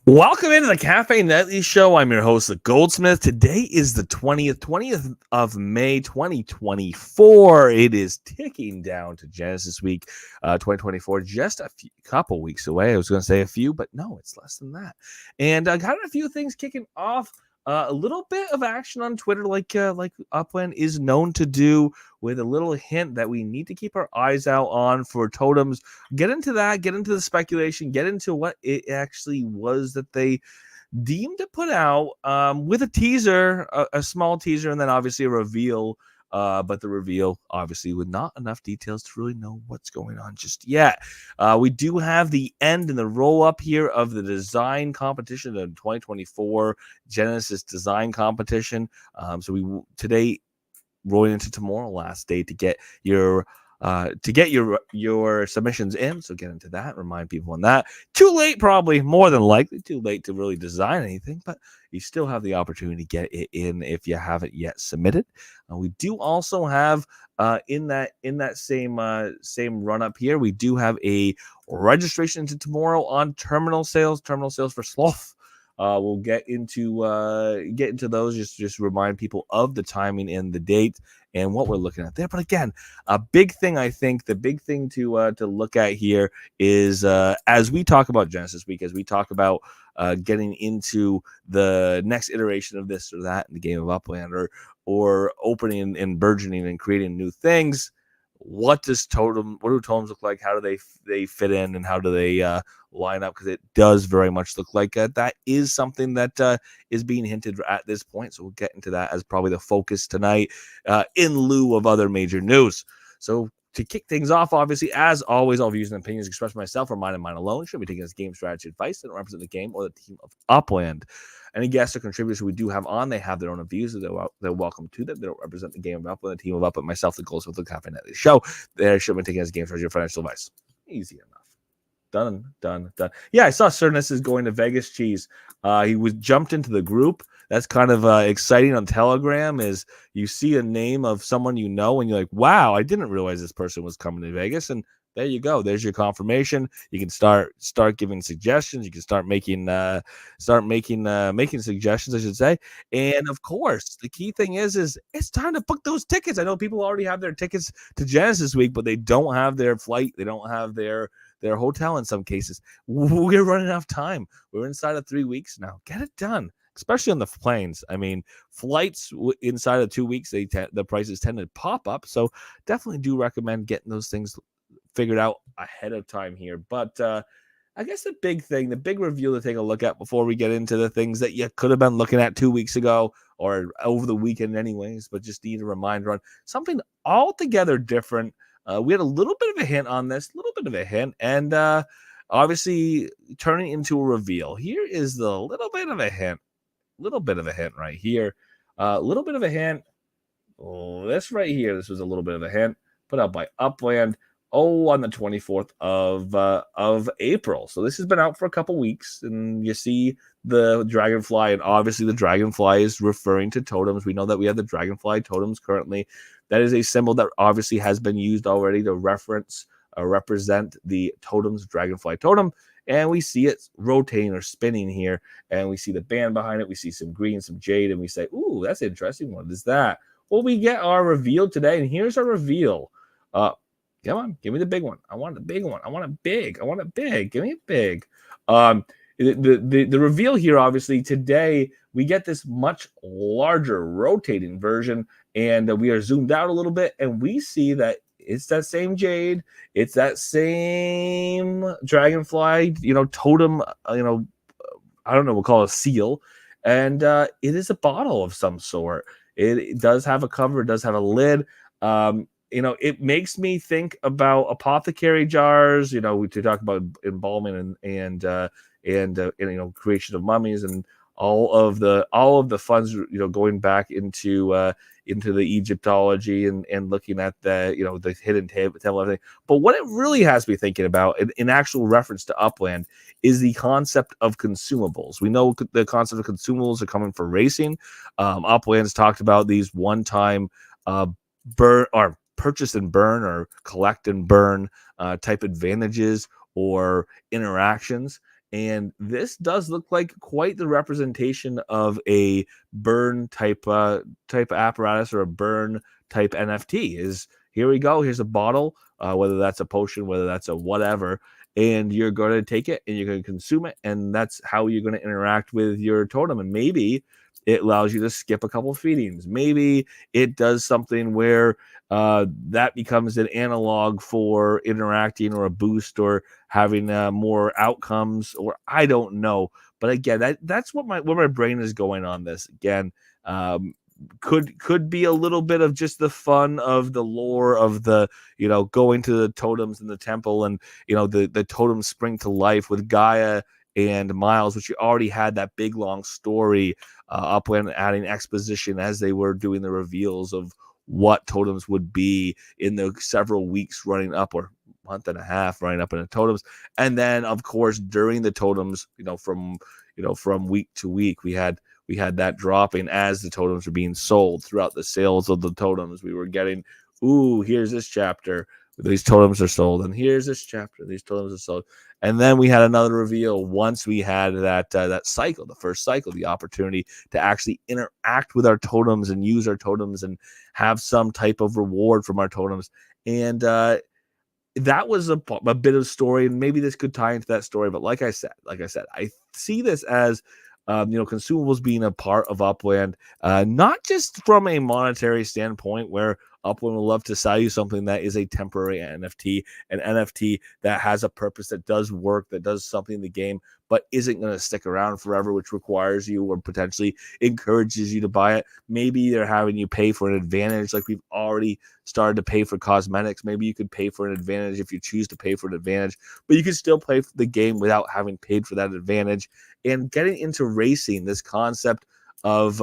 Welcome into the Cafe Nightly Show. I'm your host, the Goldsmith. Today is the 20th of May, 2024. It is ticking down to Genesis Week 2024, just a couple weeks away. I was going to say a few, but no, it's less than that. And I got a few things kicking off. A little bit of action on Twitter, like Upland is known to do, with a little hint that we need to keep our eyes out on for totems. Get into that, get into the speculation, get into what it actually was that they deemed to put out, with a teaser, a small teaser, and then obviously a reveal. But the reveal, obviously, with not enough details to really know what's going on just yet. We do have the end and the roll up here of the design competition, the 2024 Genesis design competition. So we today, rolling into tomorrow, last day to get your submissions in. So get into that, remind people on that. Too late, probably, more than likely too late to really design anything, but you still have the opportunity to get it in if you haven't yet submitted. We do also have in that same run up here, we do have a registration into tomorrow on terminal sales for Slough. We'll get into those. Just remind people of the timing and the date and what we're looking at there. But again, a big thing, I think, the big thing to look at here is, as we talk about Genesis Week, as we talk about getting into the next iteration of this or that in the game of Upland, or opening and burgeoning and creating new things. What do totems look like? How do they fit in, and how do they line up? Because it does very much look like that is something that is being hinted at this point. So we'll get into that as probably the focus tonight, in lieu of other major news. So to kick things off, obviously, as always, all views and opinions expressed by myself are mine and mine alone. Should be taken as game strategy advice that don't represent the game or the team of Upland. Any guests or contributors who we do have on, they have their own views. They're welcome to them. They don't represent the game of Upland, the team of Upland, myself, the Goldsmith, the Cafe Nightly Show. They should be taken as game strategy or financial advice. Easy enough. Done. Yeah, I saw Cernus is going to Vegas Cheese. He was jumped into the group. That's kind of exciting on Telegram. Is you see a name of someone you know, and you're like, "Wow, I didn't realize this person was coming to Vegas." And there you go. There's your confirmation. You can start giving suggestions. You can start making suggestions, I should say. And of course, the key thing is it's time to book those tickets. I know people already have their tickets to Genesis Week, but they don't have their flight. They don't have their hotel in some cases. We're running out of time. We're inside of 3 weeks now. Get it done, especially on the planes. I mean, flights inside of 2 weeks, the prices tend to pop up. So definitely do recommend getting those things figured out ahead of time here. But I guess the big reveal to take a look at before we get into the things that you could have been looking at 2 weeks ago or over the weekend anyways, but just need a reminder on something altogether different. We had a little bit of a hint on this, and obviously turning into a reveal. Here is the little bit of a hint right here. Little bit of a hint. This right here, this was a little bit of a hint put out by Upland. On the 24th of April. So this has been out for a couple weeks, and you see the dragonfly, and obviously the dragonfly is referring to totems. We know that we have the dragonfly totems currently. That is a symbol that obviously has been used already to represent the totems, dragonfly totem. And we see it rotating or spinning here, and we see the band behind it. We see some green, some jade, and we say, ooh, that's interesting. What is that? Well, we get our reveal today, and here's our reveal. Come on, give me the big one. I want the big one. I want it big. Give me it big. The reveal here, obviously, today we get this much larger rotating version, and we are zoomed out a little bit, and we see that it's that same jade. It's that same dragonfly, totem, I don't know, we'll call it a seal. And it is a bottle of some sort. It does have a cover. It does have a lid. It makes me think about apothecary jars. We talk about embalming and creation of mummies and all of the funds. Going back into the Egyptology and looking at the hidden temple, everything. But what it really has me thinking about, in actual reference to Upland, is the concept of consumables. We know the concept of consumables are coming for racing. Upland's talked about these one-time purchase and burn or collect and burn type advantages or interactions. And this does look like quite the representation of a burn type apparatus or a burn type NFT. Is here we go. Here's a bottle, whether that's a potion, whether that's a whatever, and you're going to take it and you're going to consume it, and that's how you're going to interact with your totem. And maybe it allows you to skip a couple feedings. Maybe it does something where that becomes an analog for interacting or a boost or having more outcomes, or I don't know. But again, that's what my brain is going on this. Again, could be a little bit of just the fun of the lore of the, going to the totems in the temple, and the totems spring to life with Gaia and Miles, which you already had that big long story, Upland adding exposition as they were doing the reveals of what totems would be in the several weeks running up, or month and a half running up into totems. And then of course during the totems, from week to week, we had that dropping as the totems were being sold. Throughout the sales of the totems, we were getting, ooh, here's this chapter, these totems are sold, and here's this chapter, these totems are sold. And then we had another reveal once we had that cycle, the first cycle, the opportunity to actually interact with our totems and use our totems and have some type of reward from our totems. And that was a bit of story, and maybe this could tie into that story. But like I said, I see this as consumables being a part of Upland, not just from a monetary standpoint where Upland will love to sell you something that is a temporary NFT, an NFT that has a purpose, that does work, that does something in the game, but isn't going to stick around forever, which requires you or potentially encourages you to buy it. Maybe they're having you pay for an advantage, like we've already started to pay for cosmetics. Maybe you could pay for an advantage if you choose to pay for an advantage, but you can still play the game without having paid for that advantage. And getting into racing, this concept of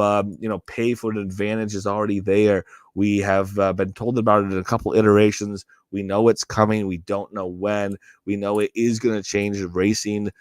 pay for an advantage is already there. We have been told about it in a couple iterations. We know it's coming. We don't know when. We know it is going to change racing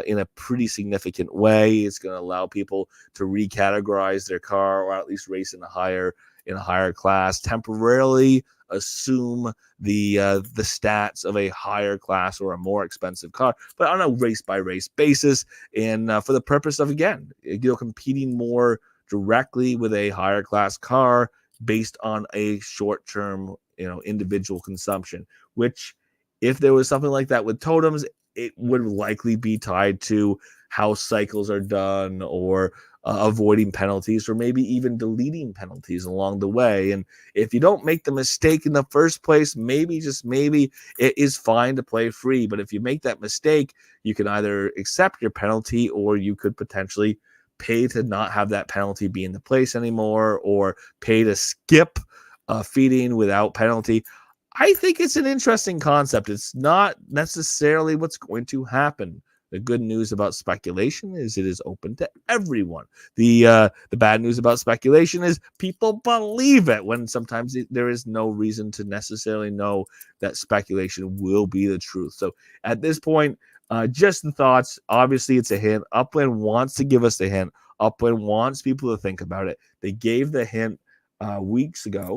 in a pretty significant way. It's going to allow people to recategorize their car, or at least race in a higher class, temporarily assume the stats of a higher class or a more expensive car, but on a race by race basis, and for the purpose of, again, competing more directly with a higher class car based on a short term individual consumption. Which, if there was something like that with totems, it would likely be tied to how cycles are done, or avoiding penalties, or maybe even deleting penalties along the way. And if you don't make the mistake in the first place, maybe, just maybe, it is fine to play free. But if you make that mistake, you can either accept your penalty, or you could potentially pay to not have that penalty be in the place anymore, or pay to skip feeding without penalty. I think it's an interesting concept. It's not necessarily what's going to happen. The good news about speculation is it is open to everyone. The bad news about speculation is people believe it, when sometimes there is no reason to necessarily know that speculation will be the truth. So at this point, just the thoughts. Obviously, it's a hint. Upland wants to give us the hint. Upland wants people to think about it. They gave the hint a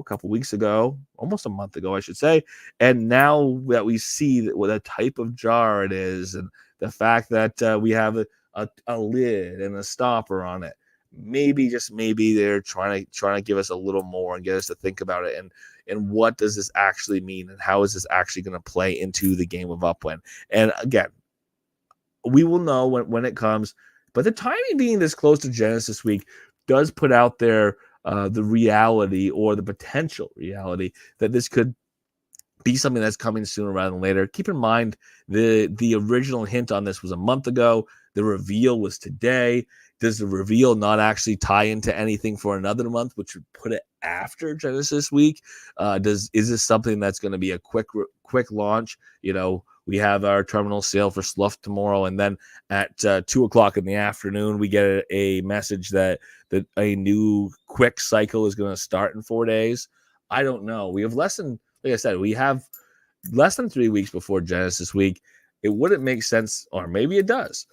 couple weeks ago, almost a month ago, I should say. And now that we see that what a type of jar it is, and the fact that we have a lid and a stopper on it, maybe, just maybe, they're trying to give us a little more and get us to think about it, and what does this actually mean, and how is this actually going to play into the game of Upland. And again, we will know when it comes, but the timing being this close to Genesis week does put out there the reality, or the potential reality, that this could be something that's coming sooner rather than later. Keep in mind, the original hint on this was a month ago. The reveal was today. Does the reveal not actually tie into anything for another month, which would put it after Genesis week? Is this something that's going to be a quick launch? We have our terminal sale for Slough tomorrow, and then at 2:00 in the afternoon, we get a message that a new quick cycle is going to start in 4 days. I don't know. We have like I said, we have less than 3 weeks before Genesis week. It wouldn't make sense, or maybe it does,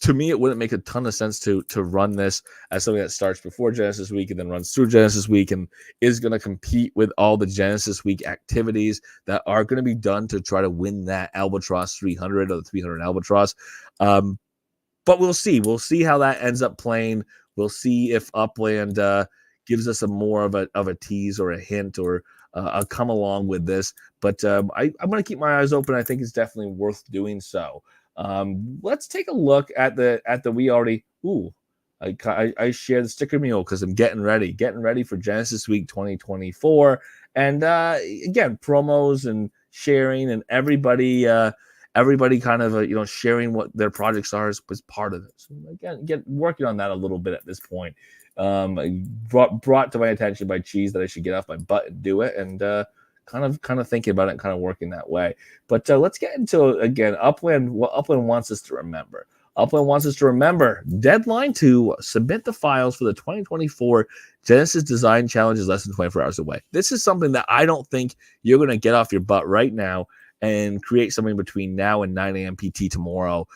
to me, it wouldn't make a ton of sense to run this as something that starts before Genesis Week and then runs through Genesis Week and is going to compete with all the Genesis Week activities that are going to be done to try to win that Albatross 300 or the 300 Albatross. But we'll see. We'll see how that ends up playing. We'll see if Upland gives us a more of a tease or a hint or a come along with this. But I'm going to keep my eyes open. I think it's definitely worth doing so. Let's take a look at the we already. I shared the sticker mule because I'm getting ready for Genesis Week 2024. And again, promos and sharing and everybody kind of sharing what their projects are was part of this. Again, get working on that a little bit at this point. Brought to my attention by Cheese that I should get off my butt and do it, and kind of thinking about it and kind of working that way. But let's get into again Upland. What Upland wants us to remember. Upland wants us to remember deadline to submit the files for the 2024 Genesis Design Challenge is less than 24 hours away. This is something that I don't think you're going to get off your butt right now and create something between now and 9 a.m. PT tomorrow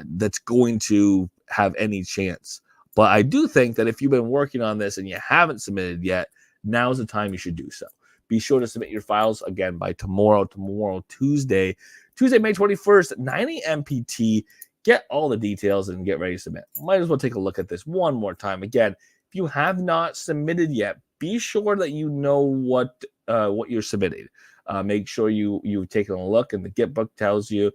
that's going to have any chance. But I do think that if you've been working on this and you haven't submitted yet, now's the time you should do so. Be sure to submit your files again by tomorrow, Tuesday, May 21st, 9 a.m. PT. Get all the details and get ready to submit. Might as well take a look at this one more time. Again, if you have not submitted yet, be sure that you know what you're submitting. Make sure you've taken a look, and the Git book tells you,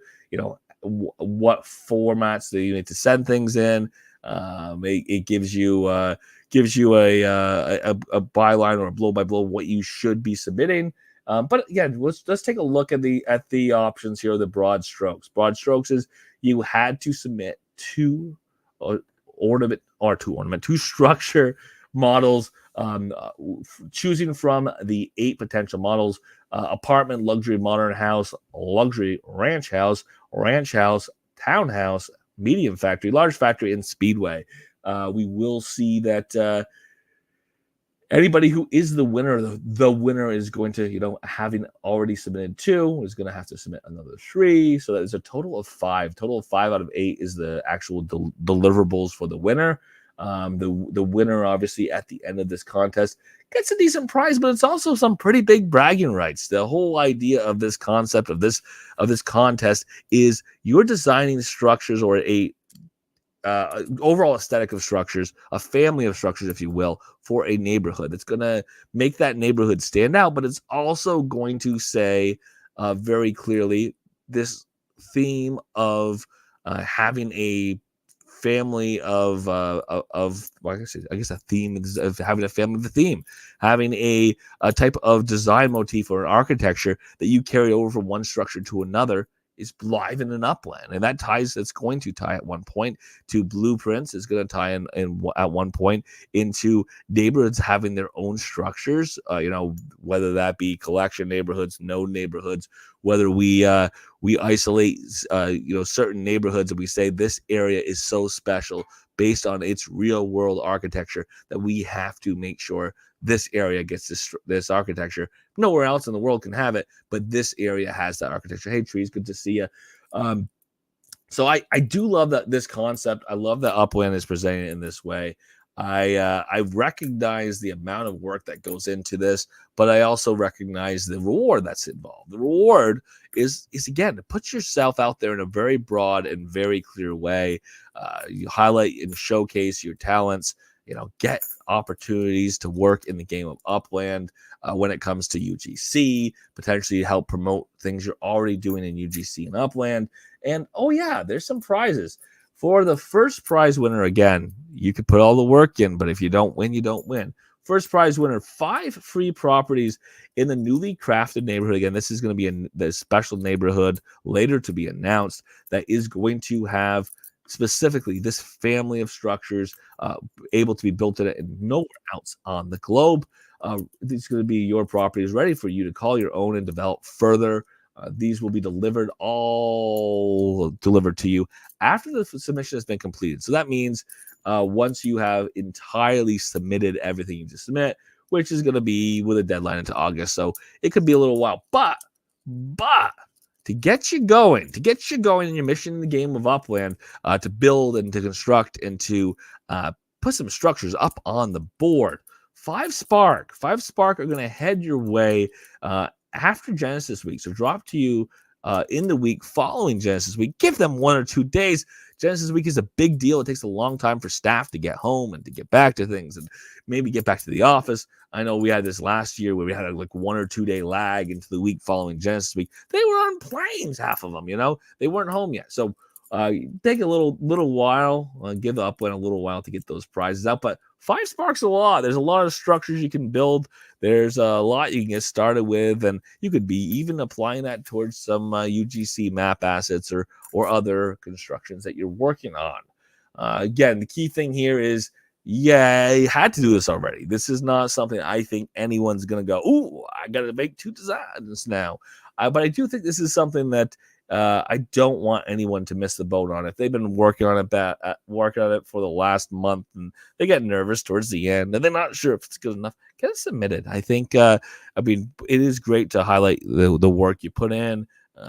what formats that you need to send things in. It gives you a byline or a blow by blow what you should be submitting. But again, let's take a look at the options here. The broad strokes. Broad strokes is you had to submit two structure models, choosing from the 8 potential models: apartment, luxury, modern house, luxury, ranch house, townhouse, medium factory, large factory, and speedway. We will see that anybody who is the winner is going to, having already submitted 2, is going to have to submit another 3. So there's a total of 5. Total of 5 out of 8 is the actual deliverables for the winner. The winner, obviously, at the end of this contest gets a decent prize, but it's also some pretty big bragging rights. The whole idea of this concept of this contest is you're designing structures or a overall aesthetic of structures, a family of structures, if you will, for a neighborhood. It's going to make that neighborhood stand out, but it's also going to say very clearly this theme of having a family of I guess a theme of having a family of a theme, having a type of design motif or an architecture that you carry over from one structure to another is live in an Upland, and that's going to tie at one point to blueprints. It's going to tie in at one point into neighborhoods having their own structures. Whether that be collection neighborhoods, node neighborhoods, whether we isolate certain neighborhoods and we say this area is so special based on its real world architecture that we have to make sure this area gets this architecture. Nowhere else in the world can have it, but this area has that architecture. Hey, Trees, good to see you. So I do love this concept. I love that Upland is presenting it in this way. I recognize the amount of work that goes into this, but I also recognize the reward that's involved. The reward is again, to put yourself out there in a very broad and very clear way. You highlight and showcase your talents. Get opportunities to work in the game of Upland when it comes to UGC, potentially help promote things you're already doing in UGC and Upland. And there's some prizes. For the first prize winner, again, you could put all the work in, but if you don't win, you don't win. First prize winner, 5 free properties in the newly crafted neighborhood. Again, this is going to be the special neighborhood later to be announced that is going to have specifically this family of structures able to be built in it and nowhere else on the globe. These are going to be your properties ready for you to call your own and develop further. These will be delivered to you after the submission has been completed. So that means once you have entirely submitted everything you just submit, which is going to be with a deadline into August. So it could be a little while, but to to get you going in your mission in the game of Upland, to build and to construct and to put some structures up on the board. 5 Spark are going to head your way after Genesis Week. So drop to you in the week following Genesis Week. Give them 1 or 2 days. Genesis Week is a big deal. It takes a long time for staff to get home and to get back to things and maybe get back to the office. I know we had this last year where we had a 1 or 2 day lag into the week following Genesis Week. They were on planes, half of them, they weren't home yet. So take a little while, give the Upland a little while to get those prizes out. But 5 Sparks a lot. There's a lot of structures you can build. There's a lot you can get started with, and you could be even applying that towards some UGC map assets or other constructions that you're working on. Again, the key thing here is, you had to do this already. This is not something I think anyone's going to go, ooh, I got to make 2 designs now. But I do think this is something that I don't want anyone to miss the boat on. If they've been working on it for the last month and they get nervous towards the end and they're not sure if it's good enough, get it submitted. I think, it is great to highlight the work you put in.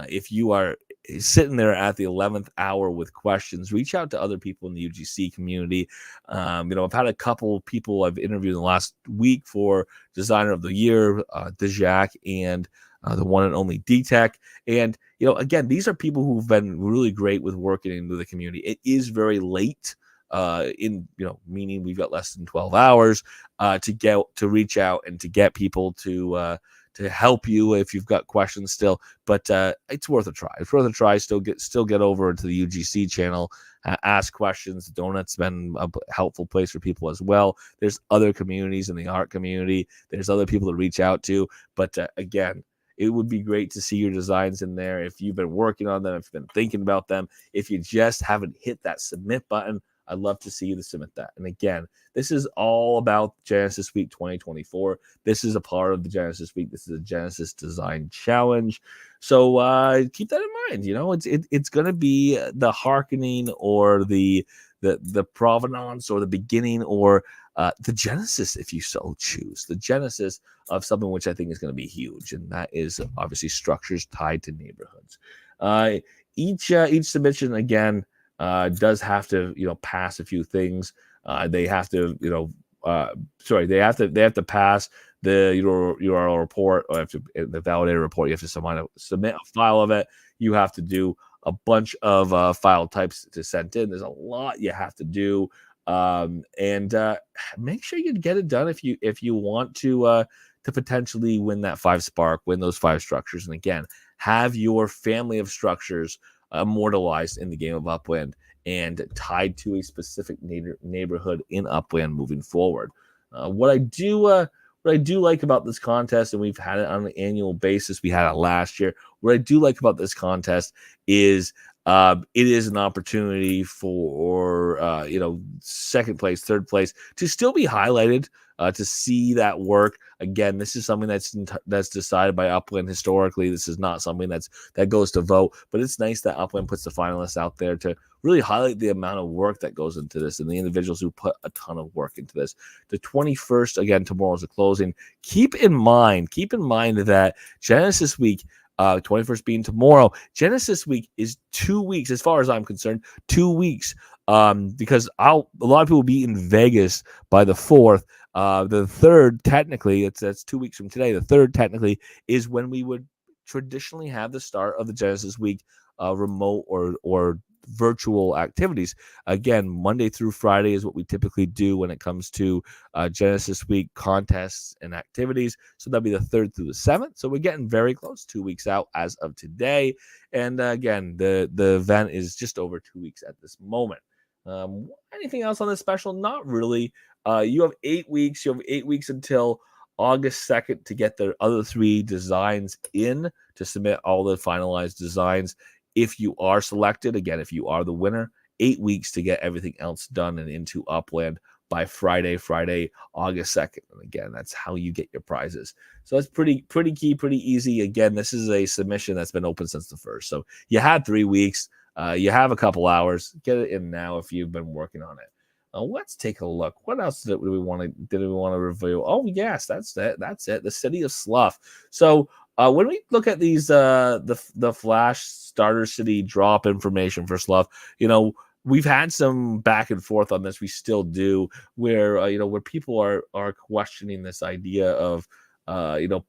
If you are sitting there at the 11th hour with questions, reach out to other people in the UGC community. I've had a couple people I've interviewed in the last week for Designer of the Year, Dijak, and the one and only D-Tech. And, again, these are people who've been really great with working into the community. It is very late, meaning we've got less than 12 hours to reach out and to get people to help you if you've got questions still. But it's worth a try. It's worth a try. Still get over into the UGC channel, ask questions. Donut's been a helpful place for people as well. There's other communities in the art community. There's other people to reach out to. But again, it would be great to see your designs in there. If you've been working on them, if you've been thinking about them, if you just haven't hit that submit button, I'd love to see you to submit that. And again, this is all about Genesis Week 2024. This is a part of the Genesis Week. This is a Genesis Design Challenge. So keep that in mind. It's going to be the hearkening or the provenance or the beginning or the genesis, if you so choose, the genesis of something which I think is going to be huge, and that is obviously structures tied to neighborhoods. Each submission again does have to pass a few things. They have to they have to pass the URL report, or the validator report. You have to submit a file of it. You have to do a bunch of file types to send in. There's a lot you have to do. And make sure you get it done if you want to potentially win that 5 Spark, win those 5 structures, and again, have your family of structures immortalized in the game of Upland and tied to a specific neighborhood in Upland moving forward. What I do like about this contest, and we've had it on an annual basis, we had it last year. What I do like about this contest is it is an opportunity for second place, third place to still be highlighted, to see that work. Again, this is something that's decided by Upland historically. This is not something that goes to vote, but it's nice that Upland puts the finalists out there to really highlight the amount of work that goes into this and the individuals who put a ton of work into this. The 21st, again, tomorrow's the closing. Keep in mind that Genesis Week, 21st being tomorrow, Genesis Week is 2 weeks, as far as I'm concerned, 2 weeks. Because a lot of people will be in Vegas by the 4th. The 3rd, technically, that's 2 weeks from today. The 3rd, technically, is when we would traditionally have the start of the Genesis Week remote or virtual activities. Again, Monday through Friday is what we typically do when it comes to Genesis Week contests and activities. So that'll be the 3rd through the 7th. So we're getting very close, 2 weeks out as of today. And again, the event is just over 2 weeks at this moment. Anything else on this special? Not really. You have 8 weeks. You have 8 weeks until August 2nd to get the other 3 designs in, to submit all the finalized designs. If you are selected, again, if you are the winner, 8 weeks to get everything else done and into Upland by Friday, August 2nd. And again, that's how you get your prizes. So that's pretty key, pretty easy. Again, this is a submission that's been open since the 1st. So you had 3 weeks. You have a couple hours. Get it in now if you've been working on it. Let's take a look. What else did we want to review? Oh, yes, that's it. The city of Slough. So When we look at these the Flash starter city drop information for Slough, we've had some back and forth on this. We still do, where where people are questioning this idea of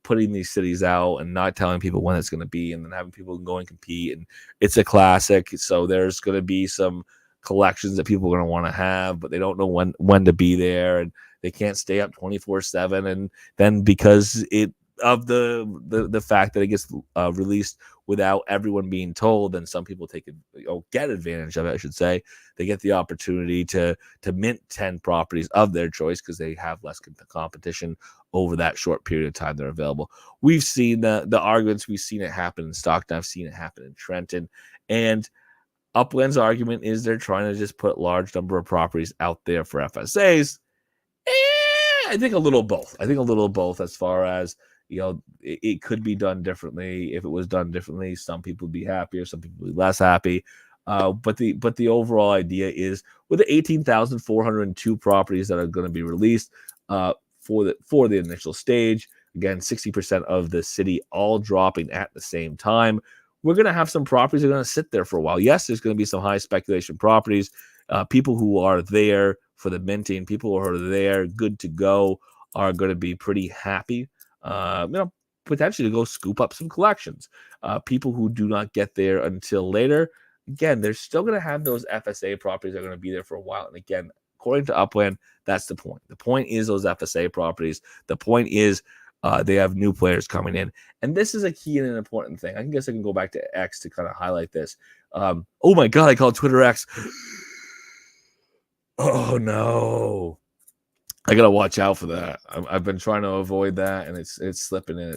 putting these cities out and not telling people when it's going to be, and then having people go and compete. And it's a classic, so there's going to be some collections that people are going to want to have, but they don't know when to be there, and they can't stay up 24/7. And then because of the fact that it gets released without everyone being told, then some people get advantage of it, I should say. They get the opportunity to mint 10 properties of their choice because they have less competition over that short period of time they're available. We've seen the arguments. We've seen it happen in Stockton. I've seen it happen in Trenton. And Upland's argument is they're trying to just put large number of properties out there for FSAs. I think a little both. As far as, it could be done differently. If it was done differently, some people would be happier, some people would be less happy. But the overall idea is, with the 18,402 properties that are going to be released for the initial stage, again, 60% of the city all dropping at the same time, we're going to have some properties that are going to sit there for a while. Yes, there's going to be some high speculation properties. People who are there for the minting, people who are there good to go, are going to be pretty happy, potentially to go scoop up some collections. People who do not get there until later, again, they're still going to have those FSA properties that are going to be there for a while. And again, according to Upland, that's the point. The point is those FSA properties. The point is they have new players coming in. And this is a key and an important thing. I guess I can go back to X to kind of highlight this. Oh my God, I called Twitter X. Oh no. I gotta watch out for that. I've been trying to avoid that, and it's slipping in.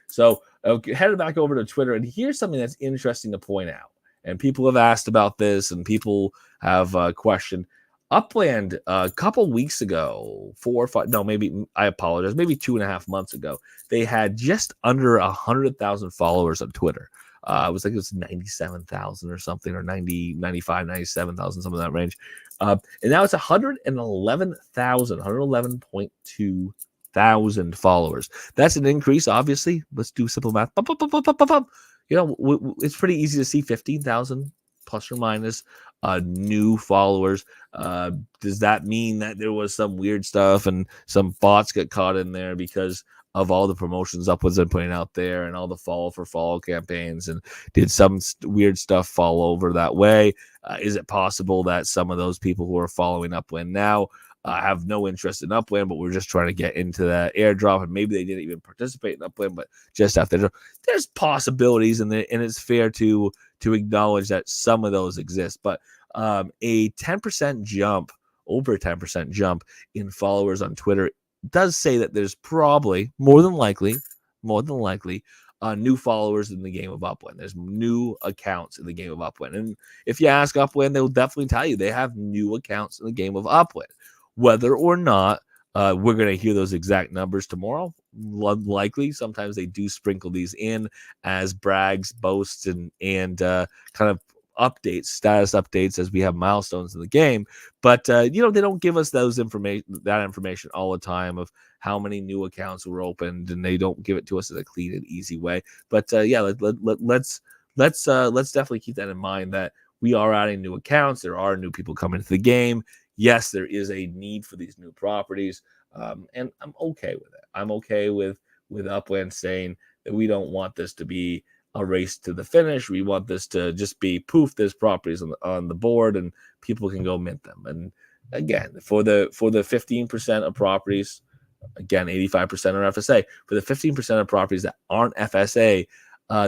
So headed back over to Twitter, and here's something that's interesting to point out. And people have asked about this, and people have questioned. Upland, a couple weeks ago, 4 or 5, no, maybe, I apologize, maybe 2.5 months ago, they had just under 100,000 followers on Twitter. It was 97,000 or something, or 90, 95, 97,000, something in that range. And now it's 111.2 thousand followers. That's an increase, obviously. Let's do simple math. It's pretty easy to see 15,000 plus or minus new followers. Does that mean that there was some weird stuff and some bots get caught in there because of all the promotions Upland's been putting out there and all the follow campaigns, and did some weird stuff fall over that way? Is it possible that some of those people who are following Upland now have no interest in Upland, but we're just trying to get into that airdrop, and maybe they didn't even participate in Upland, but just after there's possibilities, and it's fair to acknowledge that some of those exist. But a 10% jump, over 10% jump in followers on Twitter does say that there's probably more than likely new followers in the game of Upland. There's new accounts in the game of Upland. And if you ask Upland, they'll definitely tell you they have new accounts in the game of Upland. Whether or not we're going to hear those exact numbers tomorrow, likely. Sometimes they do sprinkle these in as brags, boasts, and kind of status updates as we have milestones in the game. But they don't give us that information all the time of how many new accounts were opened, and they don't give it to us in a clean and easy way. But let's definitely keep that in mind, that we are adding new accounts. There are new people coming into the game. Yes, there is a need for these new properties, and I'm okay with it. I'm okay with Upland saying that we don't want this to be a race to the finish. We want this to just be poof, there's properties on the board and people can go mint them. And again, for the 15% of properties, again, 85% are FSA. For the 15% of properties that aren't FSA,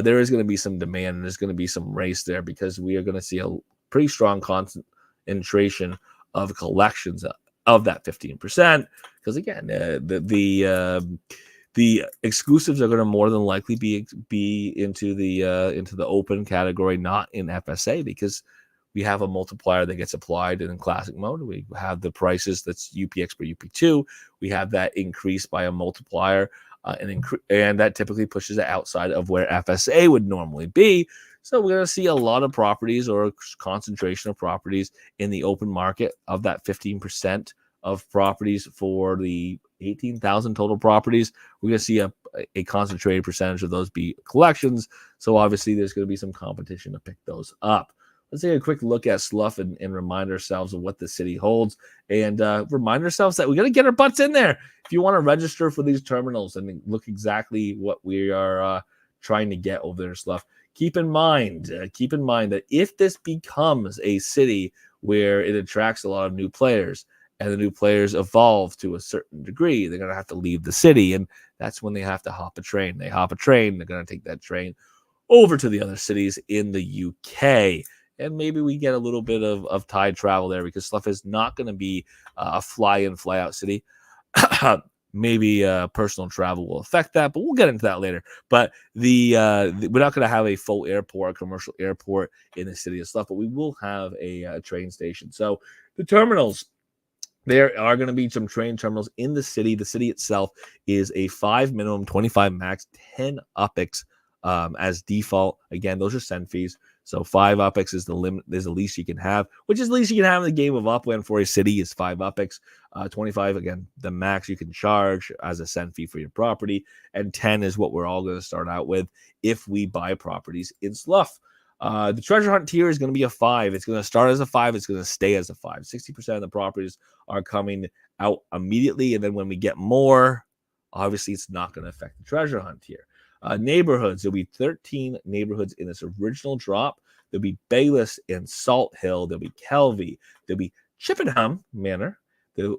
there is going to be some demand, and there's going to be some race there, because we are going to see a pretty strong concentration of collections of that 15%. Because again, the exclusives are going to more than likely be into the open category, not in FSA, because we have a multiplier that gets applied in classic mode. We have the prices that's UPX per UP2. We have that increase by a multiplier, and that typically pushes it outside of where FSA would normally be. So we're going to see a lot of properties, or a concentration of properties, in the open market of that 15% of properties for the 18,000 total properties. We're going to see a concentrated percentage of those be collections. So obviously there's going to be some competition to pick those up. Let's take a quick look at Slough and remind ourselves of what the city holds, and remind ourselves that we got to get our butts in there. If you want to register for these terminals and look exactly what we are trying to get over there in Slough, keep in mind that if this becomes a city where it attracts a lot of new players and the new players evolve to a certain degree, they're going to have to leave the city, and that's when they have to hop a train. They hop a train, they're going to take that train over to the other cities in the UK. And maybe we get a little bit of tide travel there, because Slough is not going to be a fly-in, fly-out city. Maybe personal travel will affect that, but we'll get into that later. But we're not going to have a full airport, a commercial airport in the city of Slough, but we will have a train station. So the terminals, there are going to be some train terminals in the city. The city itself is a 5 minimum, 25 max, 10 UPIX as default. Again, those are send fees. So 5 UPIX is the limit, is the least you can have, which is the least you can have in the game of Upland for a city is 5 UPIX. 25, again, the max you can charge as a send fee for your property. And 10 is what we're all going to start out with if we buy properties in Slough. The treasure hunt tier is going to be a 5. It's going to start as a 5. It's going to stay as a 5. 60% of the properties are coming out immediately. And then when we get more, obviously it's not going to affect the treasure hunt tier. Neighborhoods, there'll be 13 neighborhoods in this original drop. There'll be Bayless and Salt Hill. There'll be Kelvey. There'll be Chippenham Manor,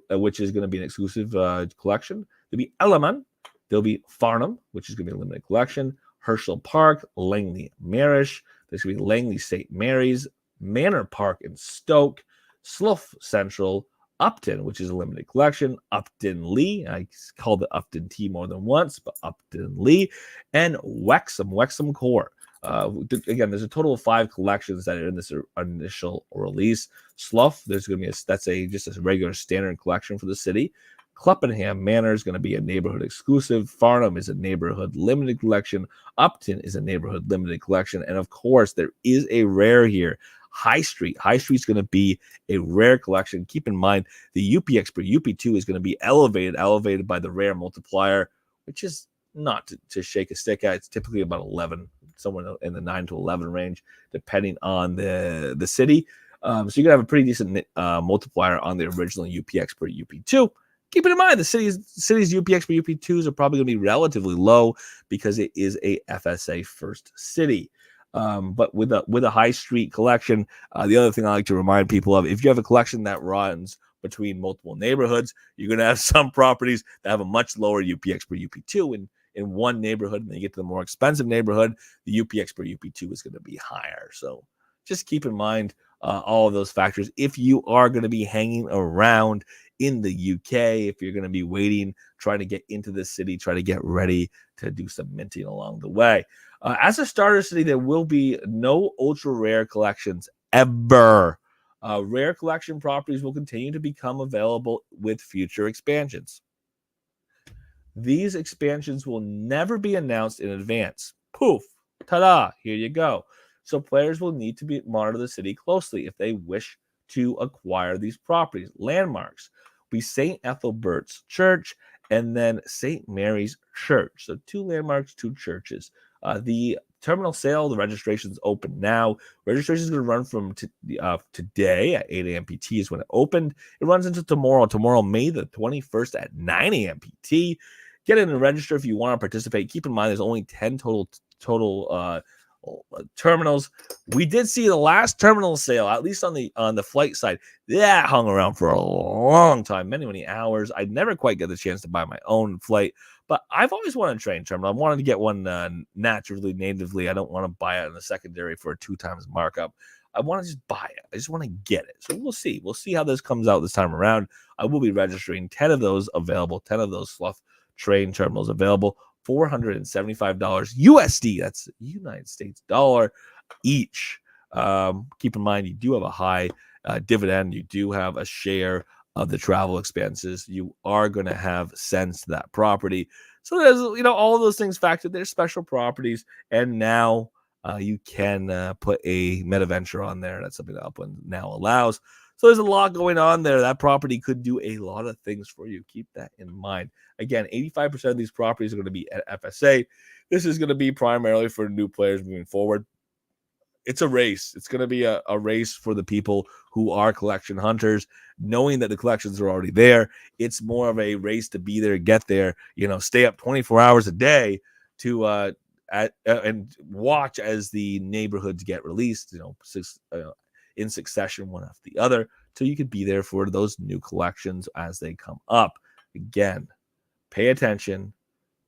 which is going to be an exclusive collection. There'll be Elliman. There'll be Farnham, which is going to be a limited collection. Herschel Park, Langley Marish. There's going to be Langley St. Mary's, Manor Park in Stoke, Slough Central, Upton, which is a limited collection, Upton Lee, I called it Upton T more than once, but Upton Lee, and Wexham Core. Again, there's a total of 5 collections that are in this initial release. Slough, there's going to be just a regular standard collection for the city. Cleppenham Manor is going to be a neighborhood exclusive. Farnham is a neighborhood limited collection. Upton is a neighborhood limited collection. And of course, there is a rare here. High Street. High Street's going to be a rare collection. Keep in mind, the UPX per UP2 is going to be elevated by the rare multiplier, which is not to shake a stick at. It's typically about 11, somewhere in the 9 to 11 range, depending on the city. So you're going to have a pretty decent multiplier on the original UPX per UP2. Keep it in mind, the city's UPX per UP2s are probably going to be relatively low because it is a FSA first city. But with a high street collection, the other thing I like to remind people of, if you have a collection that runs between multiple neighborhoods, you're going to have some properties that have a much lower UPX per UP2 in one neighborhood, and then you get to the more expensive neighborhood, the UPX per UP2 is going to be higher. So just keep in mind all of those factors if you are going to be hanging around in the UK, if you're going to be waiting, trying to get into the city, try to get ready to do some minting along the way. As a starter city, there will be no ultra rare collections ever. Rare collection properties will continue to become available with future expansions. These expansions will never be announced in advance. Poof, ta-da, here you go. So players will need to monitor the city closely if they wish to acquire these properties. Landmarks will be St. Ethelbert's Church and then St. Mary's Church. So 2 landmarks, 2 churches. The terminal sale, the registration is open now. Registration is going to run from today at 8 a.m. PT is when it opened. It runs into tomorrow, May the 21st at 9 a.m. PT. Get in and register if you want to participate. Keep in mind there's only 10 total terminals. We did see the last terminal sale, at least on the flight side, that hung around for a long time, many hours. I never quite get the chance to buy my own flight, but I've always wanted a train terminal. I wanted to get one naturally, natively. I don't want to buy it in the secondary for a 2 times markup. I want to just buy it. I just want to get it. So we'll see how this comes out this time around. I will be registering 10 of those available, 10 of those Slough train terminals available. $475 USD. That's United States dollar each. Keep in mind, you do have a high dividend. You do have a share of the travel expenses. You are going to have cents to that property. So there's, all of those things factored. There's special properties. And now you can put a meta venture on there. That's something that Upland now allows. So there's a lot going on there. That property could do a lot of things for you. Keep that in mind. Again, 85% of these properties are going to be at FSA. This is going to be primarily for new players moving forward. It's a race. It's going to be a race for the people who are collection hunters, knowing that the collections are already there. It's more of a race to be there, get there, stay up 24 hours a day to and watch as the neighborhoods get released, in succession, one after the other, so you could be there for those new collections as they come up. Again, pay attention.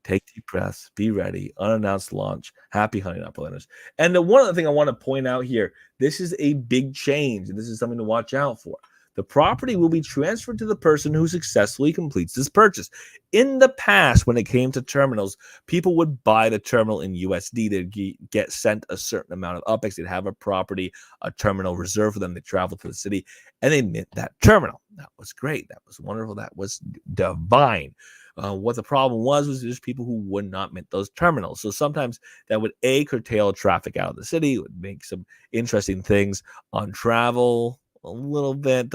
Take deep breaths, be ready, unannounced launch, happy hunting Uplanders. And the one other thing I want to point out here, this is a big change, and this is something to watch out for. The property will be transferred to the person who successfully completes this purchase. In the past, when it came to terminals, people would buy the terminal in USD. They'd get sent a certain amount of UPX. They'd have a property, a terminal reserved for them. They travel to the city, and they mint that terminal. That was great. That was wonderful. That was divine. What the problem was there's people who would not mint those terminals. So sometimes that would curtail traffic out of the city. It would make some interesting things on travel a little bit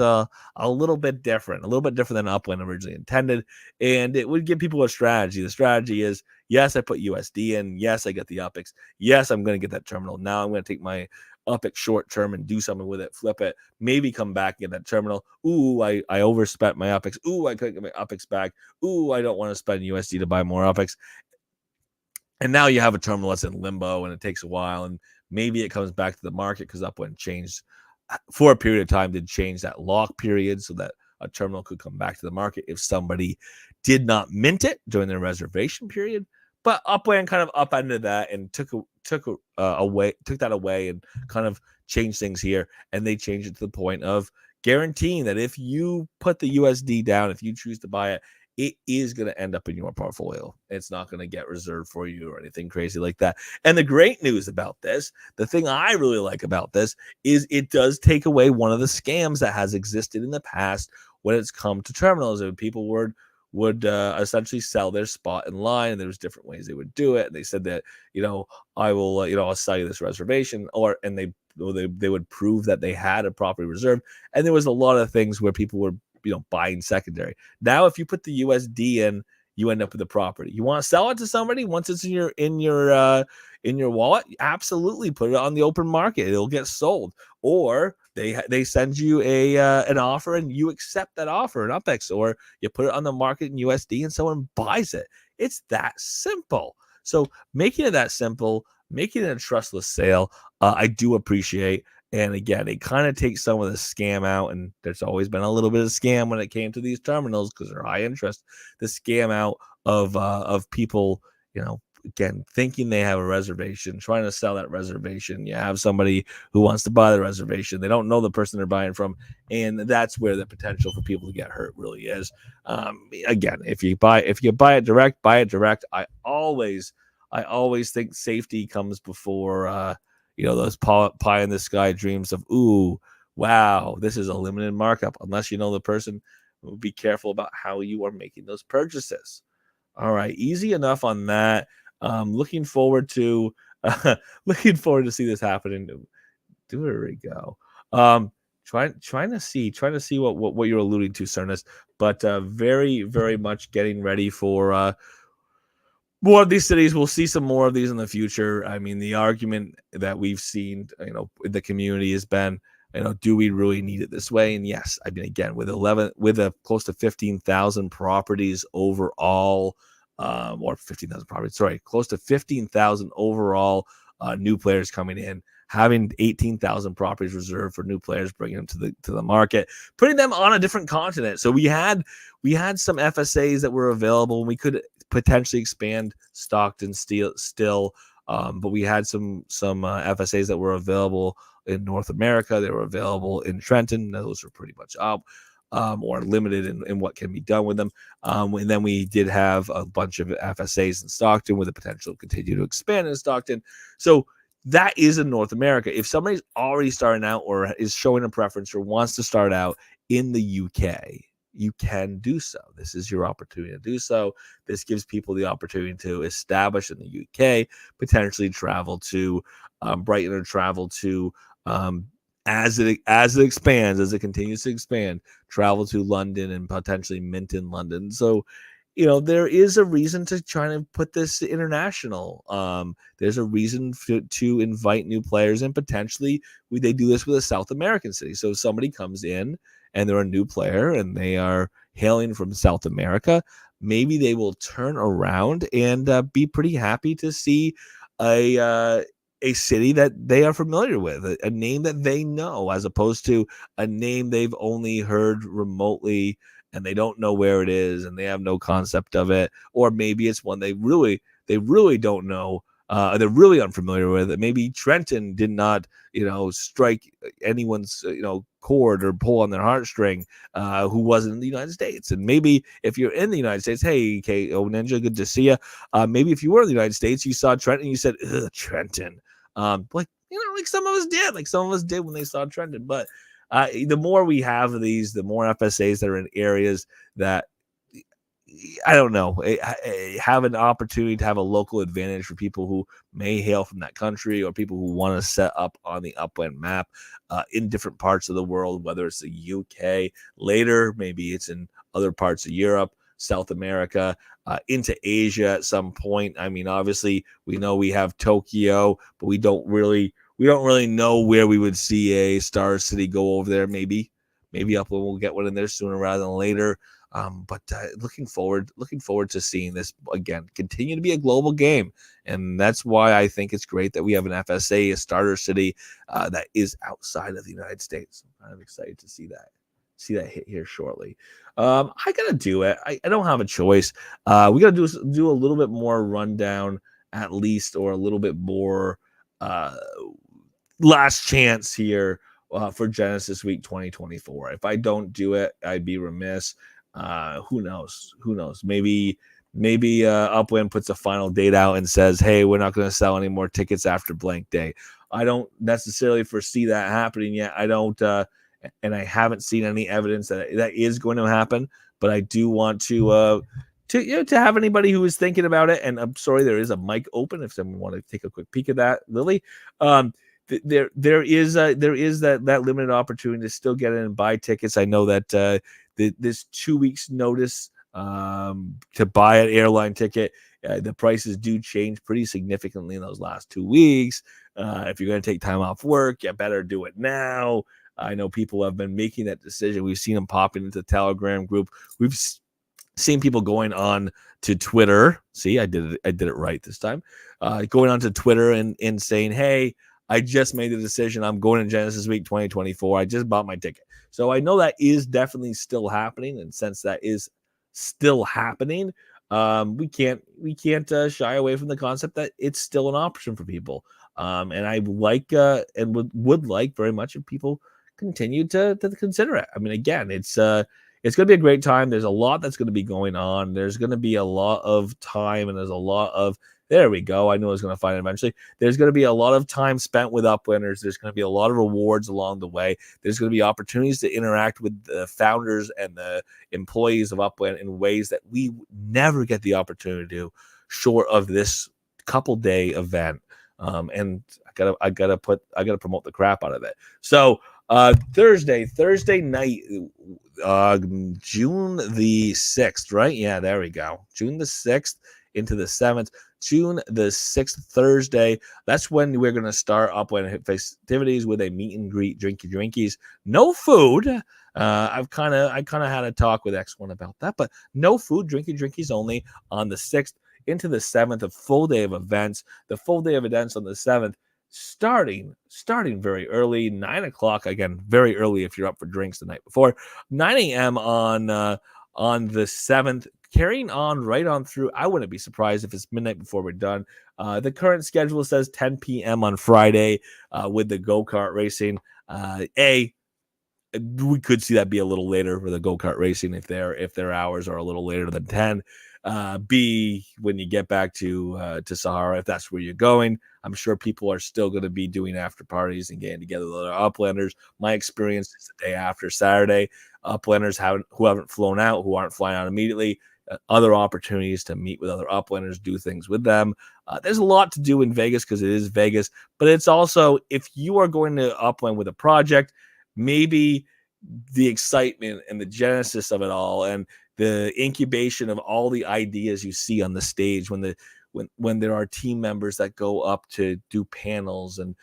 different, than Upland originally intended. And it would give people a strategy. The strategy is, yes, I put USD in. Yes, I get the UPX. Yes, I'm going to get that terminal. Now I'm going to take my UPX short term and do something with it, flip it, maybe come back and get that terminal. Ooh, I overspent my UPX. Ooh, I couldn't get my UPX back. Ooh, I don't want to spend USD to buy more UPX. And now you have a terminal that's in limbo and it takes a while, and maybe it comes back to the market because Upland changed for a period of time, did change that lock period so that a terminal could come back to the market if somebody did not mint it during their reservation period. But Upland kind of upended that and took that away and kind of changed things here. And they changed it to the point of guaranteeing that if you put the USD down, if you choose to buy it, it is going to end up in your portfolio. It's not going to get reserved for you or anything crazy like that. And the great news about this, the thing I really like about this, is it does take away one of the scams that has existed in the past when it's come to terminals. And people would essentially sell their spot in line, and there's different ways they would do it. And they said that, I will, I'll sell you this reservation, and they would prove that they had a property reserved. And there was a lot of things where people were, buying secondary. Now, if you put the USD in, you end up with the property. You want to sell it to somebody once it's in your wallet, absolutely put it on the open market. It'll get sold. Or they send you an offer and you accept that offer in UPX, or you put it on the market in USD and someone buys it. It's that simple. So making it that simple, making it a trustless sale, I do appreciate. And again, it kind of takes some of the scam out. And there's always been a little bit of scam when it came to these terminals because they're high interest. The scam out of people, again, thinking they have a reservation, trying to sell that reservation. You have somebody who wants to buy the reservation. They don't know the person they're buying from. And that's where the potential for people to get hurt really is. Again, if you buy it direct, buy it direct. I always think safety comes before, those pie in the sky dreams of, ooh, wow, this is a limited markup. Unless you know the person, be careful about how you are making those purchases. All right, easy enough on that. Looking forward to see this happen. There we go. Trying to see what you're alluding to, Cernus, but very, very much getting ready for more of these cities. We'll see some more of these in the future. I mean, the argument that we've seen, in the community has been, do we really need it this way? And yes, I mean, again, with close to 15,000 properties overall, or 15,000 properties, sorry, close to 15,000 overall new players coming in, having 18,000 properties reserved for new players, bringing them to the market, putting them on a different continent. So we had some FSAs that were available, and we could potentially expand Stockton still, but we had some FSAs that were available in North America. They were available in Trenton. Those are pretty much up, or limited in what can be done with them. And then we did have a bunch of FSAs in Stockton with the potential to continue to expand in Stockton. So that is in North America. If somebody's already starting out or is showing a preference or wants to start out in the UK, you can do so. This is your opportunity to do so. This gives people the opportunity to establish in the UK, potentially travel to Brighton, or travel to as it expands, as it continues to expand, travel to London and potentially mint in London. So, there is a reason to try to put this international. There's a reason to invite new players, and potentially they do this with a South American city. So if somebody comes in and they're a new player and they are hailing from South America, maybe they will turn around and be pretty happy to see a city that they are familiar with, a name that they know, as opposed to a name they've only heard remotely and they don't know where it is and they have no concept of it. Or maybe it's one they really don't know. They're really unfamiliar with it. Maybe Trenton did not, strike anyone's, chord or pull on their heartstring, who wasn't in the United States. And maybe if you're in the United States, hey, KO Ninja, good to see you. Maybe if you were in the United States, you saw Trenton, you said, Trenton. Like some of us did, when they saw Trenton. But the more we have of these, the more FSAs that are in areas that, I don't know, have an opportunity to have a local advantage for people who may hail from that country, or people who want to set up on the Upland map in different parts of the world, whether it's the UK later, maybe it's in other parts of Europe, South America, into Asia at some point. I mean, obviously, we know we have Tokyo, but we don't really know where we would see a Star City go over there. Maybe Upland will get one in there sooner rather than later. But looking forward to seeing this again continue to be a global game, and that's why I think it's great that we have an FSA, a starter city that is outside of the United States. I'm kind of excited to see that hit here shortly. I gotta do it. I don't have a choice. We gotta do a little bit more rundown, at least, or a little bit more last chance here for Genesis Week 2024. If I don't do it, I'd be remiss. Who knows? Maybe Upland puts a final date out and says, hey, we're not going to sell any more tickets after blank day. I don't necessarily foresee that happening yet. I don't, and I haven't seen any evidence that is going to happen. But I do want to have anybody who is thinking about it. And I'm sorry, there is a mic open if someone want to take a quick peek at that, Lily. There is that limited opportunity to still get in and buy tickets. I know that this 2 weeks notice to buy an airline ticket, the prices do change pretty significantly in those last 2 weeks. If you're going to take time off work, you better do it now. I know people have been making that decision. We've seen them popping into the Telegram group. We've seen people going on to Twitter. See, I did it right this time. Going on to Twitter and saying, hey, I just made the decision. I'm going to Genesis Week 2024. I just bought my ticket. So I know that is definitely still happening. And since that is still happening, we can't shy away from the concept that it's still an option for people. And I like and would like very much if people continue to consider it. I mean, again, it's going to be a great time. There's a lot that's going to be going on. There's going to be a lot of time, and there's a lot of, there we go. I knew I was going to find it eventually. There's going to be a lot of time spent with Uplanders. There's going to be a lot of rewards along the way. There's going to be opportunities to interact with the founders and the employees of Upland in ways that we never get the opportunity to do short of this couple day event. And I gotta promote the crap out of it. So Thursday night, June the 6th, right? Yeah, there we go. June the 6th into the 7th. June the 6th, Thursday. That's when we're going to start Upland festivities with a meet and greet, drinkies. No food. I kind of had a talk with X1 about that, but no food, drinkies only on the 6th into the 7th, a full day of events. The full day of events on the 7th, starting very early, 9 o'clock. Again, very early if you're up for drinks the night before. 9 a.m. on the 7th. Carrying on right on through. I wouldn't be surprised if it's midnight before we're done. The current schedule says 10 p.m. on Friday with the go-kart racing. We could see that be a little later for the go-kart racing if their hours are a little later than 10. be when you get back to Sahara, if that's where you're going. I'm sure people are still going to be doing after parties and getting together with other Uplanders. My experience is the day after Saturday. Uplanders who haven't flown out, who aren't flying out immediately, other opportunities to meet with other Uplanders, do things with them. There's a lot to do in Vegas because it is Vegas, but it's also, if you are going to Upland with a project, maybe the excitement and the genesis of it all and the incubation of all the ideas you see on the stage when there are team members that go up to do panels and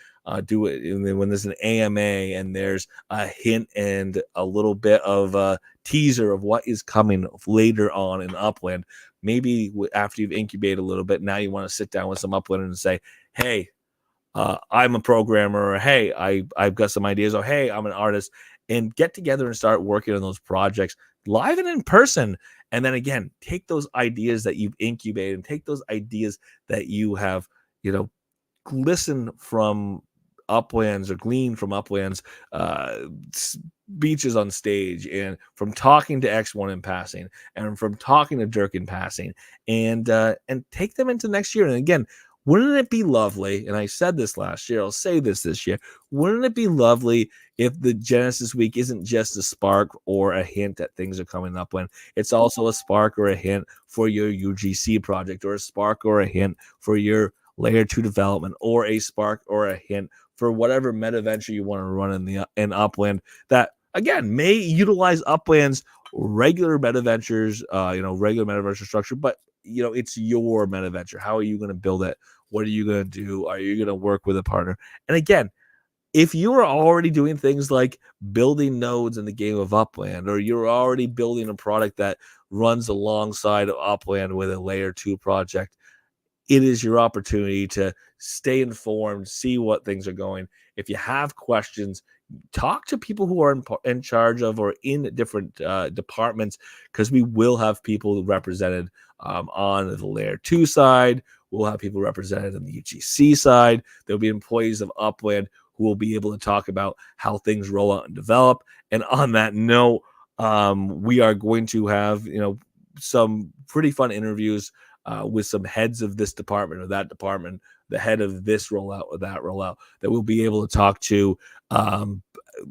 do it, and then when there's an AMA and there's a hint and a little bit of a teaser of what is coming later on in Upland. Maybe after you've incubated a little bit, now you want to sit down with some Uplanders and say, hey, I'm a programmer, or hey, I've got some ideas, or hey, I'm an artist, and get together and start working on those projects live and in person. And then again, take those ideas that you've incubated and take those ideas that you have, you know, listen from Uplands or glean from Uplands speeches on stage, and from talking to X1 in passing, and from talking to Dirk in passing, and take them into next year. And again, wouldn't it be lovely? And I said this last year, I'll say this year. Wouldn't it be lovely if the Genesis Week isn't just a spark or a hint that things are coming up, when it's also a spark or a hint for your UGC project, or a spark or a hint for your layer 2 development, or a spark or a hint for whatever meta venture you want to run in Upland, that again may utilize Upland's regular meta ventures, regular meta venture structure, but it's your meta venture. How are you going to build it? What are you going to do? Are you going to work with a partner? And again, if you are already doing things like building nodes in the game of Upland, or you're already building a product that runs alongside of Upland with a layer 2 project, it is your opportunity to stay informed, see what things are going. If you have questions, talk to people who are in charge of or in different departments, because we will have people represented on the layer 2 side. We'll have people represented on the UGC side. There'll be employees of Upland who will be able to talk about how things roll out and develop. And on that note, we are going to have some pretty fun interviews with some heads of this department or that department, the head of this rollout or that rollout, that we'll be able to talk to.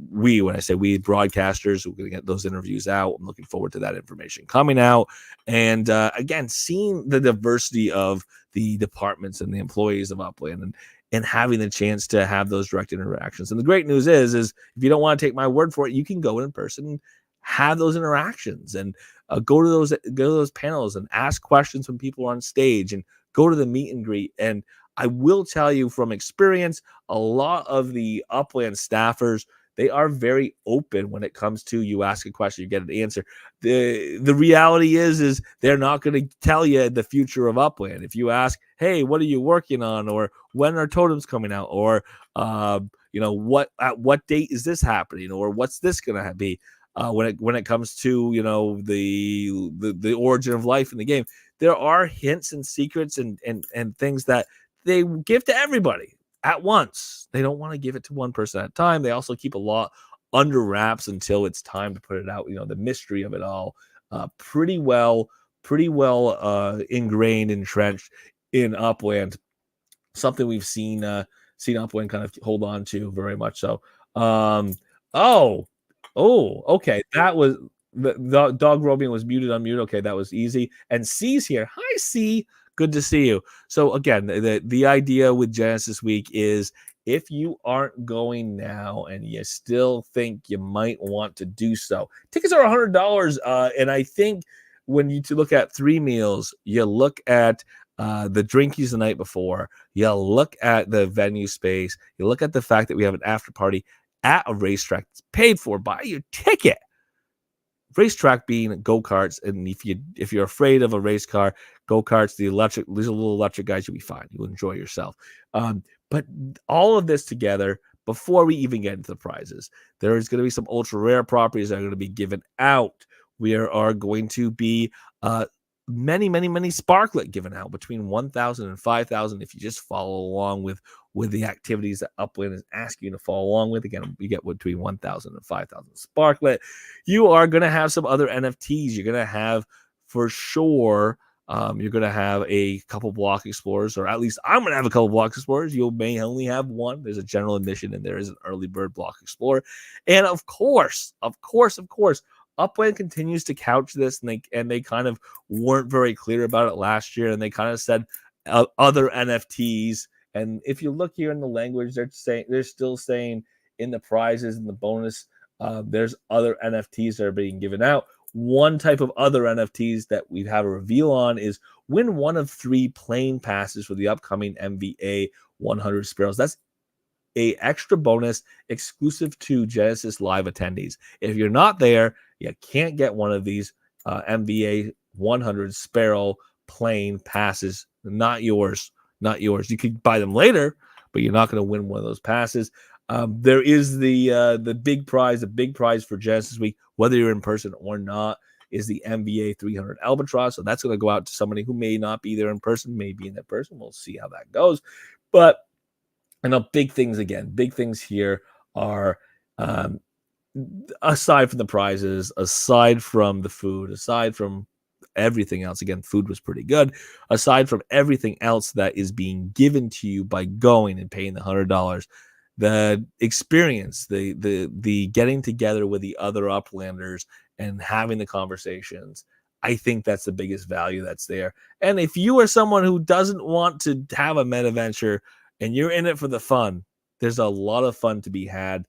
When I say we, broadcasters, we're going to get those interviews out. I'm looking forward to that information coming out. And again, seeing the diversity of the departments and the employees of Upland, and having the chance to have those direct interactions. And the great news is if you don't want to take my word for it, you can go in person and have those interactions, and go to those panels and ask questions when people are on stage, and go to the meet and greet. And I will tell you from experience, a lot of the Upland staffers, they are very open when it comes to, you ask a question, you get an answer. The reality is they're not going to tell you the future of Upland. If you ask, hey, what are you working on? Or when are totems coming out? Or what date is this happening? Or what's this going to be? When it comes to the origin of life in the game, there are hints and secrets and things that they give to everybody at once. They don't want to give it to one person at a time. They also keep a lot under wraps until it's time to put it out. The mystery of it all, pretty well ingrained, entrenched in Upland. Something we've seen Upland kind of hold on to very much so. Okay. That was the dog Robian was muted, unmute. Okay, that was easy. And C's here. Hi, C. Good to see you. So again, the idea with Genesis Week is, if you aren't going now and you still think you might want to do so, tickets are $100. And I think when you look at 3 meals, you look at the drinkies the night before, you look at the venue space, you look at the fact that we have an after party at a racetrack that's paid for by your ticket. Racetrack being go-karts, and if you're afraid of a race car, go-karts, these little electric guys, you'll be fine. You'll enjoy yourself. But all of this together, before we even get into the prizes, there is going to be some ultra rare properties that are going to be given out. We are going to be many sparklet given out, between 1,000 and 5,000 if you just follow along with the activities that Upland is asking you to follow along with. Again, you get between 1,000 and 5,000 sparklet. You are going to have some other NFTs. You're going to have, for sure, You're going to have a couple block explorers, or at least I'm going to have a couple block explorers. You may only have one. There's a general admission, and there is an early bird block explorer. And of course, Upland continues to couch this, and they kind of weren't very clear about it last year, and they kind of said other NFTs. And if you look here in the language, they're still saying in the prizes and the bonus, there's other NFTs that are being given out. One type of other NFTs that we have a reveal on is win one of 3 plane passes for the upcoming MVA 100 Sparrows. That's a extra bonus exclusive to Genesis Live attendees. If you're not there, you can't get one of these MVA 100 Sparrow plane passes. Not yours. Not yours. You could buy them later, but you're not going to win one of those passes. There is the big prize. The big prize for Genesis Week, whether you're in person or not, is the MVA 300 Albatross. So that's going to go out to somebody who may not be there in person, may be in that person. We'll see how that goes. But big things again. Big things here are aside from the prizes, aside from the food, aside from everything else. Again, food was pretty good. Aside from everything else that is being given to you by going and paying the $100, the experience, the getting together with the other Uplanders and having the conversations, I think that's the biggest value that's there. And if you are someone who doesn't want to have a meta venture and you're in it for the fun, there's a lot of fun to be had.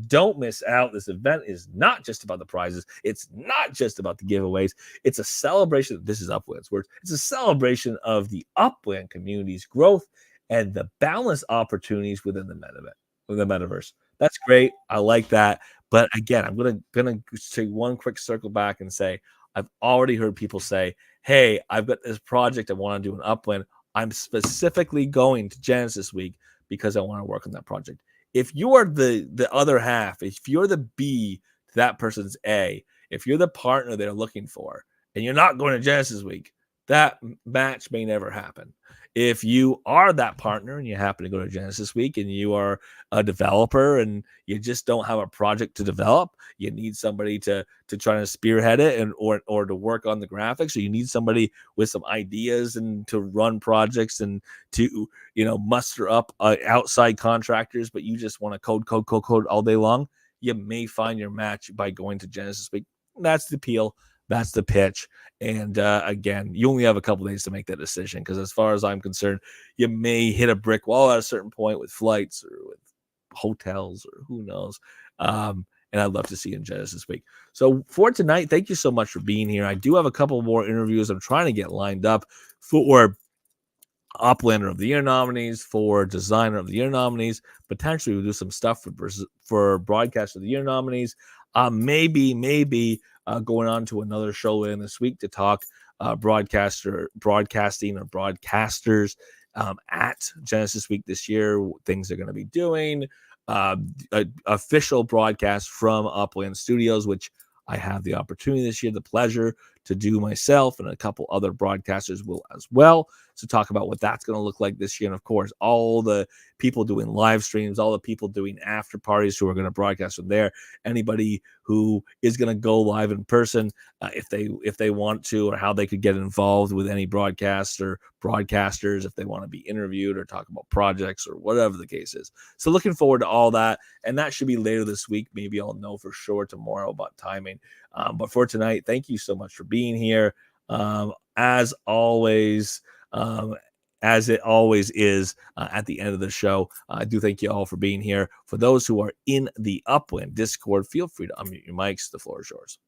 Don't miss out. This event is not just about the prizes. It's not just about the giveaways. It's a celebration. This is Upland's words. It's a celebration of the Upland community's growth and the balanced opportunities within the metaverse. That's great. I like that. But again, I'm gonna take one quick circle back and say I've already heard people say, "Hey, I've got this project I want to do in Upland. I'm specifically going to Genesis Week because I want to work on that project." If you are the other half, if you're the B to that person's A, if you're the partner they're looking for, and you're not going to Genesis Week, that match may never happen. If you are that partner and you happen to go to Genesis Week and you are a developer and you just don't have a project to develop, you need somebody to try to spearhead it and or to work on the graphics, or you need somebody with some ideas and to run projects and to muster up outside contractors, but you just want to code all day long, you may find your match by going to Genesis Week. That's the appeal. That's the pitch. And again, you only have a couple days to make that decision, because as far as I'm concerned, you may hit a brick wall at a certain point with flights or with hotels or who knows. And I'd love to see you in Genesis Week. So for tonight, thank you so much for being here. I do have a couple more interviews I'm trying to get lined up for Uplander of the Year nominees, for Designer of the Year nominees. Potentially we'll do some stuff for Broadcast of the Year nominees. Maybe going on to another show in this week to talk broadcasting or broadcasters at Genesis Week this year, things they're going to be doing, official broadcast from Upland Studios, which I have the opportunity this year, the pleasure to do myself, and a couple other broadcasters will as well, to talk about what that's going to look like this year. And of course, all the people doing live streams, all the people doing after parties who are going to broadcast from there, anybody who is going to go live in person, if they want to, or how they could get involved with any broadcasts or broadcasters if they want to be interviewed or talk about projects or whatever the case is. So looking forward to all that, and that should be later this week. Maybe I'll know for sure tomorrow about timing. But for tonight, thank you so much for being here. As always, as it always is at the end of the show, I do thank you all for being here. For those who are in the Upland Discord, feel free to unmute your mics. The floor is yours.